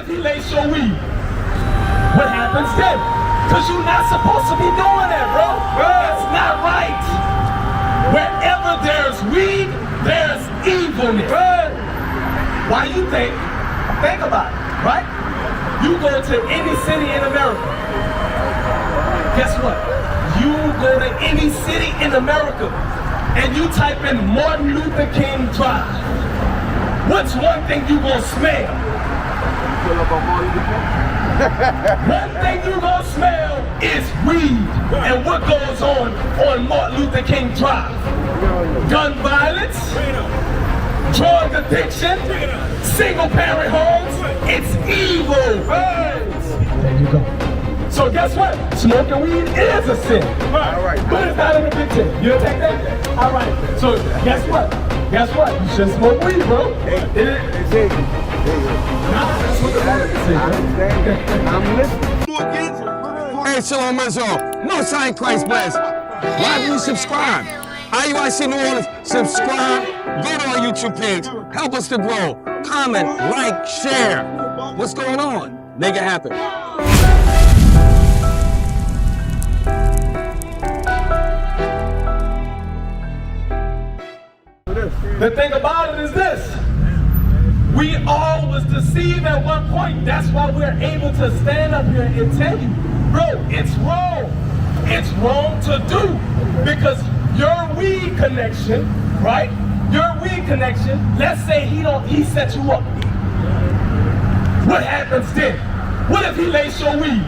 if he lays your weed? What happens then? Because you're not supposed to be doing that, bro. That's not right. Wherever there's weed, there's evilness. Why you think about it, right? You go to any city in America. Guess what? You go to any city in America and you type in Martin Luther King Drive. What's one thing you gonna smell? One thing you gonna smell is weed. And what goes on Martin Luther King Drive? Gun violence, drug addiction, single parent homes. It's evil. There you go. So guess what? Smoking weed is a sin. All right. But it's not in the big ten. You'll take that? All right. So guess what? Guess what? You shouldn't smoke weed, bro. I'm listening. Hey, Shalom Israel. Most High in Christ bless. Why do you subscribe? IUIC New Orleans, subscribe. Go to our YouTube page. Help us to grow. Comment, like, share. What's going on? Make it happen. The thing about it is this. We all was deceived at one point. That's why we're able to stand up here and tell you, bro, it's wrong. It's wrong to do. Because your weed connection, right? Your weed connection, let's say he set you up. What happens then? What if he lays your weed?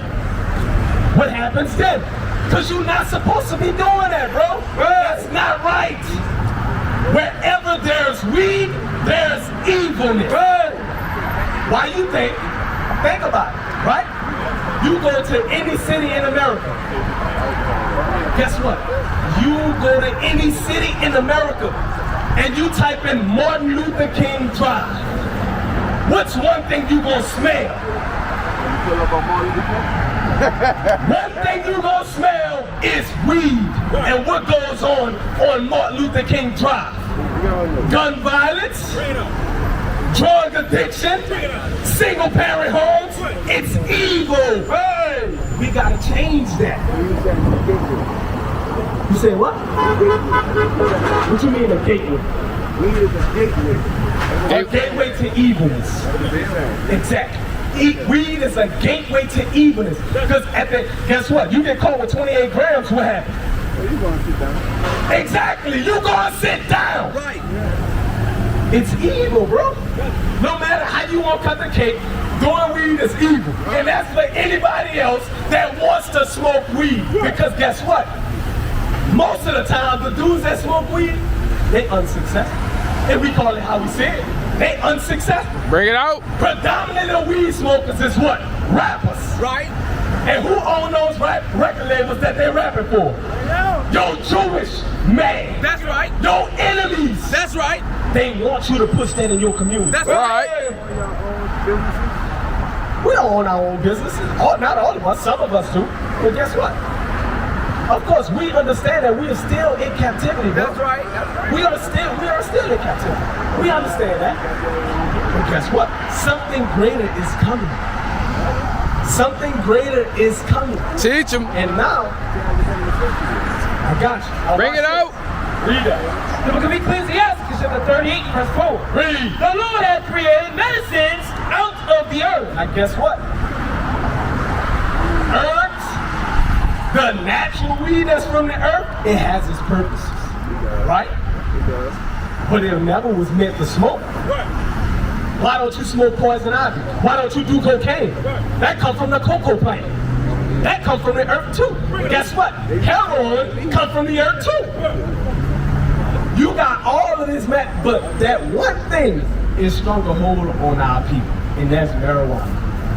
What happens then? Because you're not supposed to be doing that, bro. That's not right. Wherever there's weed, there's evilness. Why you think about it, right? You go to any city in America. Guess what? You go to any city in America and you type in Martin Luther King Drive. What's one thing you gonna smell? One thing you gonna smell is weed. And what goes on Martin Luther King Drive? Gun violence, drug addiction, single parent homes. It's evil. We gotta change that. You say what? What you mean a gateway? Weed is a gateway. A gateway to evilness. Exactly. Weed is a gateway to evilness. Because guess what? You get caught with 28 grams, what happens? Well, you gonna sit down. Exactly. You gonna sit down. Right. Yeah. It's evil, bro. No matter how you want to cut the cake, doing weed is evil. And that's for anybody else that wants to smoke weed. Because guess what? Most of the time, the dudes that smoke weed, they unsuccessful. And we call it how we say it. They unsuccessful. Bring it out. Predominantly weed smokers is what? Rappers. Right. And who own those record labels that they rapping for? Your Jewish man. That's right. Your enemies. That's right. They want you to push that in your community. That's right. We don't own our own businesses. Not all of us. Some of us do. But guess what? Of course, we understand that we are still in captivity. Bro. That's right. We are still in captivity. We understand that. But guess what? Something greater is coming. Something greater is coming. Teach them. And now, I got you. Bring it out. Read that. The book of Ecclesiastes, chapter 38, verse 4. Read. The Lord has created medicines out of the earth. And guess what? Herbs, the natural weed that's from the earth, it has its purposes. Right? It does. But it never was meant to smoke. Right. Why don't you smoke poison ivy? Why don't you do cocaine? That comes from the cocoa plant. That comes from the earth too. Guess what? Heroin comes from the earth too. You got all of this, but that one thing is stronger hold on our people, and that's marijuana.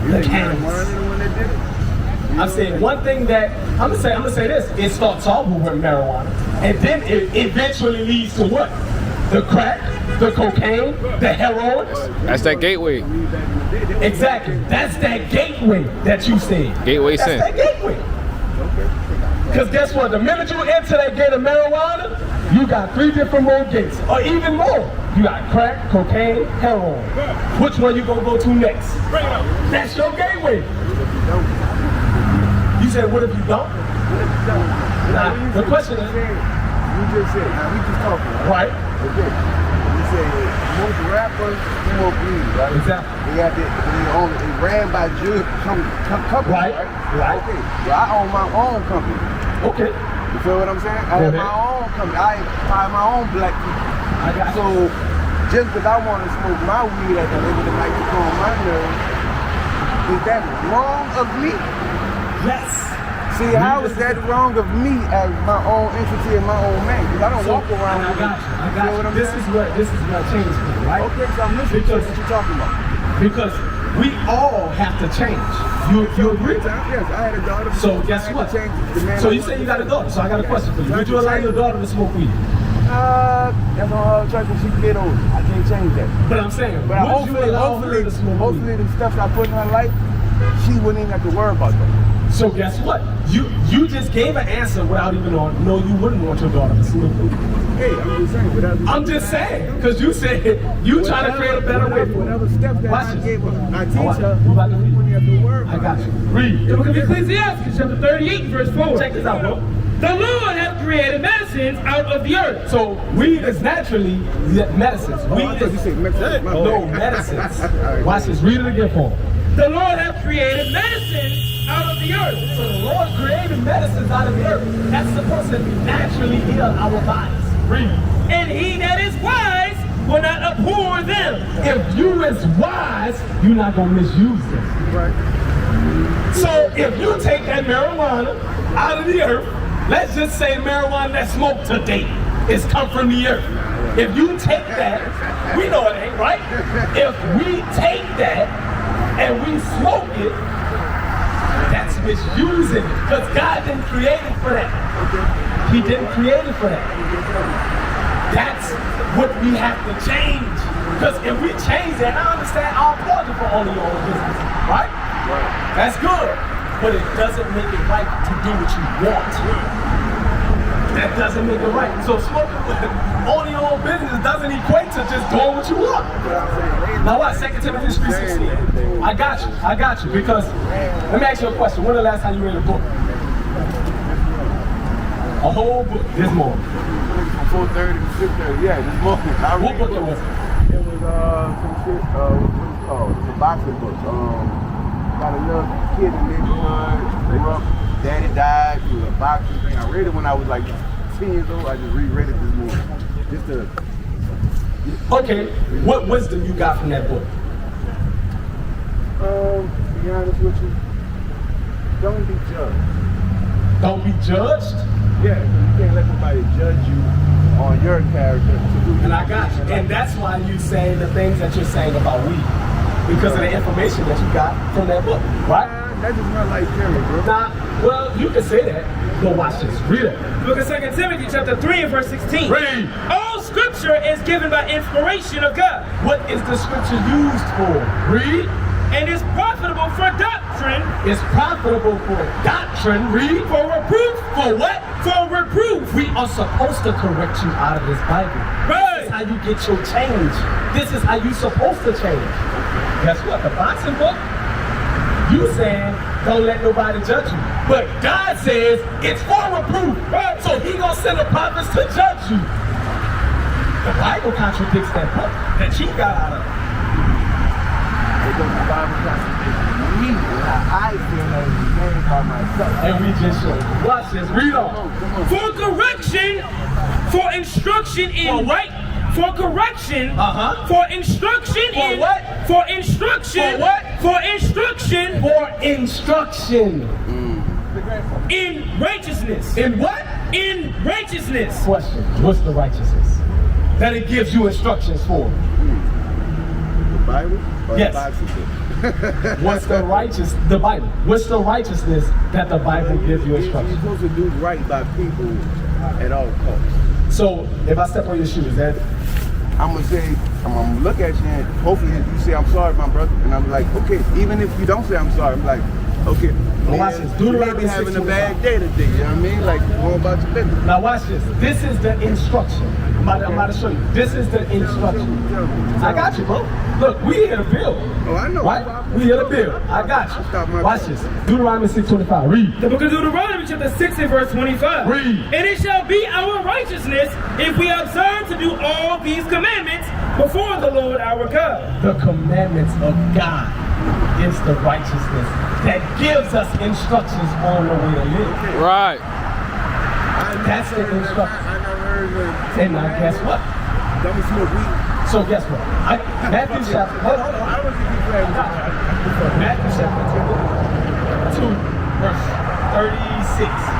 The cannabis. I'm saying one thing that I'm gonna say this. It starts off with marijuana, and then it eventually leads to what? The crack, the cocaine, the heroin. That's that gateway. Exactly. That's that gateway that you said. Gateway sin. That's that gateway. Because guess what? The minute you enter that gate of marijuana, You got 3 different more gates, or even more. You got crack, cocaine, heroin. Which one you gonna go to next? Bring it up. That's your gateway. You said, what if you don't? Nah, the question is, you just said, now we just talking, right? Okay. You said most rappers smoke weed, right? Exactly. They ran by company, Right. Right. Okay. So I own my own company. Okay. You feel what I'm saying? I have my own company. I buy my own black people. I got So just because I want to smoke my weed at the end of the night to calm my nerves, is that wrong of me? Yes. See, how is that wrong of me as my own entity and my own man? Because I don't walk around I with got you. I got you. What I'm This saying? is what changes me, right? Okay, so I'm listening to what you're talking about. Because we all have to change. You agree? Yes, I had a daughter. So guess what? So you say you got a daughter. So I got a question for you. Would you allow your daughter to smoke weed? That's on her choice when she get older. I can't change that. But I'm saying, But would you allow her to smoke weed? hopefully the stuff I put in her life, she wouldn't even have to worry about that. So guess what? You just gave an answer without even knowing. No, you wouldn't want your daughter to smoke weed. Hey, I'm just saying. I'm just saying, because you said you trying to create a better way for whatever steps that Watch I this. gave her, I teach Watch. her, You about to she read? wouldn't have to worry I about got it. you. Read. The book of Ecclesiastes, chapter 38, verse 4. Check this out, bro. The Lord hath created medicines out of the earth. So weed is naturally medicines. I Weed thought you is said Mexican. My no bad. medicines. All right. Watch this. Read it again for me. The Lord hath created medicines out of the earth. So the Lord created medicines out of the earth. That's supposed to naturally heal our bodies. Read. And he that is wise will not abhor them. If you is wise, you're not gonna misuse them. Right. So if you take that marijuana out of the earth, let's just say marijuana that's smoked today is come from the earth. If you take that, we know it ain't right. If we take that and we smoke it, that's misusing it. Because God didn't create it for that. He didn't create it for that. That's what we have to change. Because if we change that, I understand I'll applaud you for owning your own business, right? That's good. But it doesn't make it right to do what you want. That doesn't make it right. So owning your own business doesn't equate to just doing what you want. Now what? 2 Timothy 3:16. I got you. Because, let me ask you a question. When the last time you read a book? A whole book this morning. 4:30 to 6:30. Yeah, this morning. What book it was? It was some shit. What was it called? It's a boxing book. Got a little kid in the neighborhood. Grew up. Daddy died. It was a boxing thing. I read it when I was like 10 years old. I just reread it this morning. Just to. Okay, what wisdom you got from that book? To be honest with you, don't be judged. Don't be judged? Yeah, you can't let nobody judge you on your character. And I got you. And that's why you say the things that you're saying about weed. Because of the information that you got from that book, right? That's just my life journey, bro. Nah, well, you can say that. But watch this. Read it. Book of 2 Timothy chapter 3 and verse 16. Read. All scripture is given by inspiration of God. What is the scripture used for? Read. And is profitable for doctrine. It's profitable for doctrine. Read. For reproof. For what? For reproof. We are supposed to correct you out of this Bible. Right. This is how you get your change. This is how you're supposed to change. Guess what? The boxing book, you saying don't let nobody judge you. But God says it's for reproof. Right? So he gonna send the prophets to judge you. The Bible contradicts that book that you got out of it. Because the Bible contradicts me and how I feel as a man by myself. And we just show you. Watch this. Read on. For correction, for instruction in For what? For correction, for instruction For in what? For instruction. For what? For instruction For instruction. in righteousness. In what? In righteousness. Question. What's the righteousness that it gives you instructions for? The Bible or Yes. the boxing book? What's the righteous? The Bible. What's the righteousness that the Bible gives you You're instructions? supposed to do right by people at all costs. So if I step on your shoes, that I'm gonna say, I'm gonna look at you and hopefully you say I'm sorry, my brother, and I'm like, okay, even if you don't say I'm sorry, I'm like, Okay. Now watch this. You may Deuteronomy be having a 6:25. bad day today, you know what I mean? Like, going about your business. Now watch this. This is the instruction. I'm about to show you. This is the instruction. I got you, bro. Look, we here to build. Oh, I know. Right? We here to build. I got you. Watch this. Deuteronomy 6:25. Read. The book of Deuteronomy chapter 6 and verse 25. Read. And it shall be our righteousness if we observe to do all these commandments before the Lord our God. The commandments of God is the righteousness that gives us instructions on the way to live. Right. That's the instruction. I never heard of And now guess what? don't smoke weed. So guess what? Matthew chapter. Hold on. I was thinking playing. Matthew chapter 2, verse 36.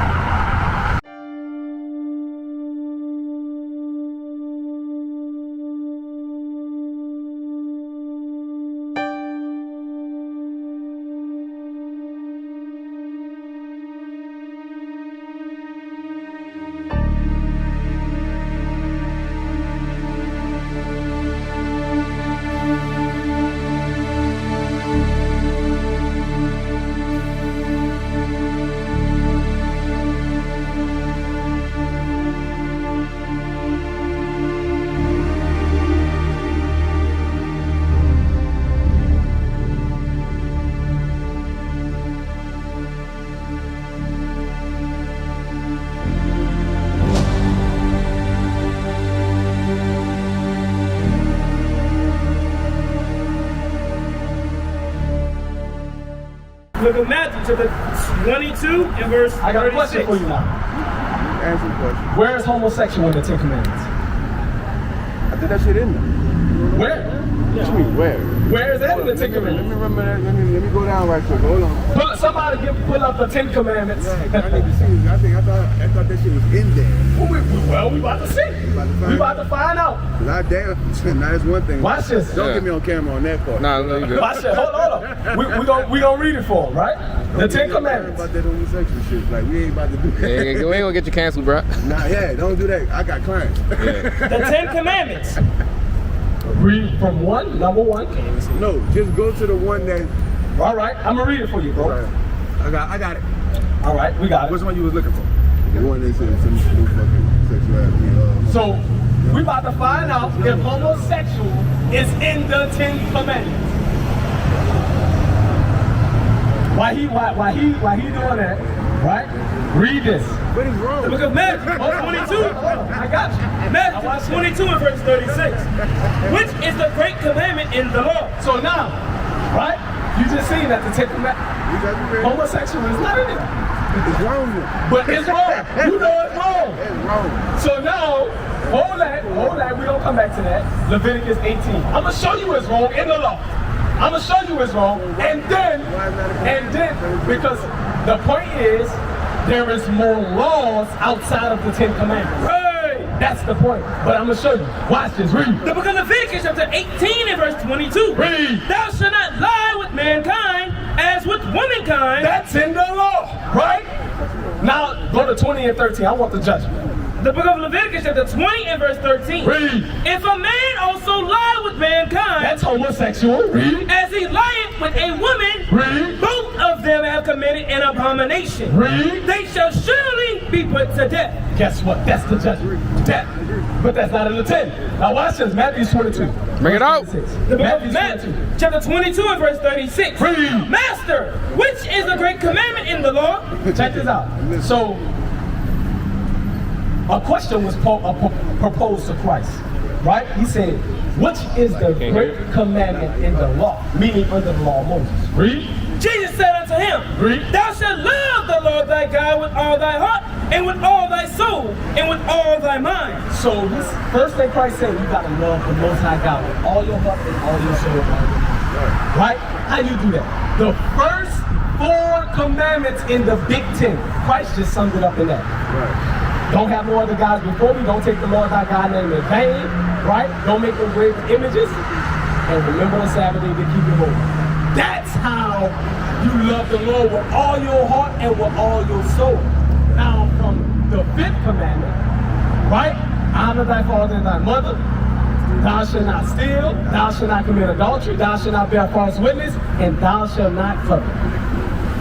Look at Matthew chapter 22 and verse 36. I got a question for you now. Answer the question. Where is homosexual in the Ten Commandments? I think that shit in there. Where? What you mean, where? Where is that in the Ten Let me Commandments? remember that. Let me go down right quick. Hold on. Somebody pull up the Ten Commandments. I need to see. I thought that shit was in there. Well, we about to see. We about to find out. Not damn. Now that's one thing. Watch this. Don't get me on camera on that part. Nah, no, you good. Watch this. Hold on. We gonna read it for them, right? The Ten Commandments. About that homosexual shit. Like, we ain't about to do that. We ain't gonna get you canceled, bro. Nah, yeah, don't do that. I got clients. The 10 Commandments. Read from number one. No, just go to the one that. All right, I'm gonna read it for you, bro. Right. I got it. All right, we got it. Which one you was looking for? The one that said some fucking sexuality. So we about to find out if homosexual is in the Ten Commandments. Why he doing that? Right? Read this. But he's wrong. The book of Matthew 22. I got you. Matthew 22 and verse 36. Which is the great commandment in the law? So now, right? You just seen that the Ten Commandments. You got me ready. Homosexual is not in it. It's wrong. But it's wrong. You know it's wrong. It's wrong. So now, hold that. We don't come back to that. Leviticus 18. I'm gonna show you it's wrong in the law. I'm gonna show you it's wrong, and then, because the point is, there is more laws outside of the Ten Commandments. Right. That's the point. But I'm gonna show you. Watch this. Read. The book of Leviticus chapter 18 and verse 22. Read. Thou shalt not lie with mankind as with womankind. That's in the law, right? Now go to 20 and 13. I want the judgment. The book of Leviticus chapter 20 and verse 13. Read. If a man also lie with mankind, That's homosexual. Read. as he lieth with a woman, Read. both of them have committed an abomination. Read. They shall surely be put to death. Guess what? That's the judgment. Death. But that's not in the 10. Now watch this. Matthew 22. Bring it out. The book of Matthew chapter 22 and verse 36. Read. Master, which is the great commandment in the law? Check this out. So, a question was proposed to Christ, right? He said, which is the great commandment in the law? Meaning under the law of Moses. Read. Jesus said unto him, Read. Thou shalt love the Lord thy God with all thy heart, and with all thy soul, and with all thy mind. So this first thing Christ said, you gotta love the Most High God with all your heart and all your soul. Right? How you do that? The first 4 commandments in the Big 10. Christ just summed it up in that. Right. Don't have no other gods before me. Don't take the Lord thy God name in vain. Right? Don't make engraved images. And remember the Sabbath day to keep it holy. That's how you love the Lord with all your heart and with all your soul. Now from the 5th commandment, right? Honor thy father and thy mother. Thou shalt not steal. Thou shalt not commit adultery. Thou shalt not bear false witness. And thou shalt not covet.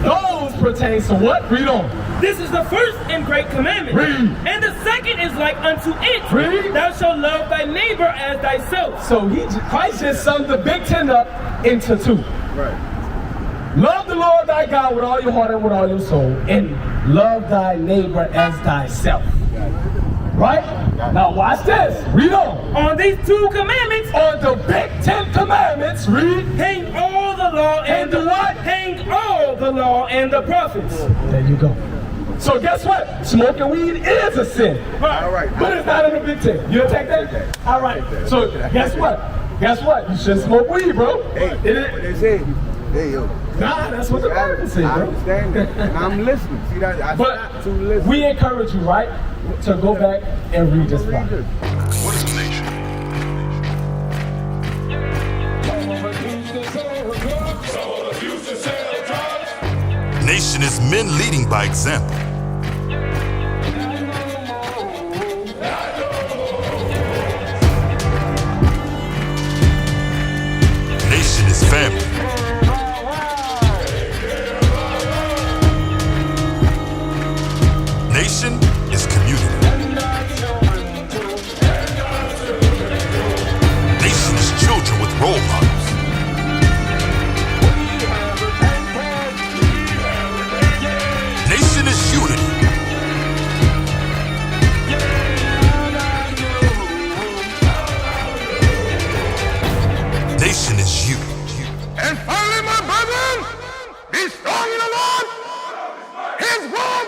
Those pertain to what? Read on. This is the first and great commandment. Read. And the second is like unto it. Read. Thou shalt love thy neighbor as thyself. So Christ just summed the Big Ten up into two. Right. Love the Lord thy God with all your heart and with all your soul, and love thy neighbor as thyself. Right? Now watch this. Read on. On these two commandments, On the Big Ten Commandments, read. hang all the law and the what? Hang all the law and the prophets. There you go. So guess what? Smoking weed is a sin. All right. But it's not in the Big Ten. You take that? All right. So guess what? Guess what? You shouldn't smoke weed, bro. Hey, It what is. they say? Hey, yo. Nah, that's what the Bible says, I bro. understand that. And I'm listening. See that? I But stopped to listen. we encourage you, right, to go back and read this Read Bible. this. What is a nation? Nation is men leading by example. Nation is family. Nation is community. Nation is children with role models. Nation is unity. Nation is you. And finally, my brethren, be strong in the Lord. His word